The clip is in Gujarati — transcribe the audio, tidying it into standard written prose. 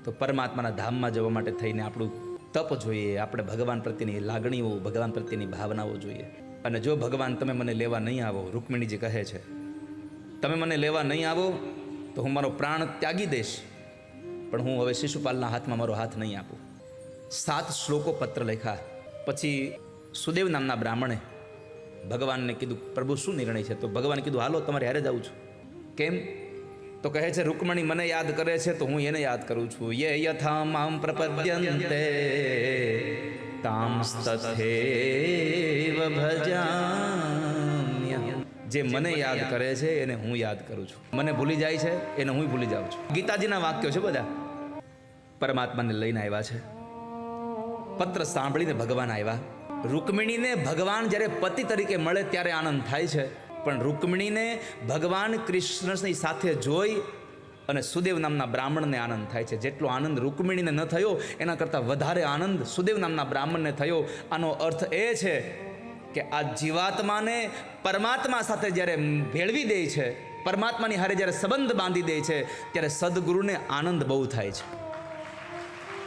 તો પરમાત્માના ધામમાં જવા માટે થઈને આપણું તપ જોઈએ, આપણે ભગવાન પ્રત્યેની લાગણીઓ, ભગવાન પ્રત્યેની ભાવનાઓ જોઈએ. અને જો ભગવાન તમે મને લેવા નહીં આવો, રૂકમિણીજી કહે છે, તમે મને લેવા નહીં આવો તો હું મારો પ્રાણ ત્યાગી દઈશ, પણ હું હવે શિશુપાલના હાથમાં મારો હાથ નહીં આપું. 7 શ્લોકો પત્ર લખ્યા. પછી સુદેવ નામના બ્રાહ્મણે ભગવાનને કીધું, પ્રભુ શું નિર્ણય છે? તો ભગવાને કીધું, હાલો તમારે હારે જાઉં છું. કેમ? તો કહે છે, રૂકમણી મને યાદ કરે છે તો હું એને યાદ કરું છું. યે યથા મામ પ્રપદ્યન્તે તાંસ્તથૈવ ભજામ્ય. જે મને યાદ કરે છે એને હું યાદ કરું છું. મને ભૂલી જાય છે એને હું ભૂલી જાઉં છું. ગીતાજીના વાક્યો છે બધા. પરમાત્માને લઈને આવ્યા છે. પત્ર સાંભળીને ભગવાન આવ્યા. રૂકમિણીને ભગવાન જ્યારે પતિ તરીકે મળે ત્યારે આનંદ થાય છે, પણ રૂકમિણીને ભગવાન કૃષ્ણની સાથે જોઈ અને સુદેવ નામના બ્રાહ્મણને આનંદ થાય છે. જેટલો આનંદ રૂકમિણીને ન થયો એના કરતાં વધારે આનંદ સુદેવ નામના બ્રાહ્મણને થયો. આનો અર્થ એ છે કે આ જીવાત્માને પરમાત્મા સાથે જ્યારે ભેળવી દે છે, પરમાત્માની હારે જ્યારે સંબંધ બાંધી દે છે, ત્યારે સદગુરુને આનંદ બહુ થાય છે.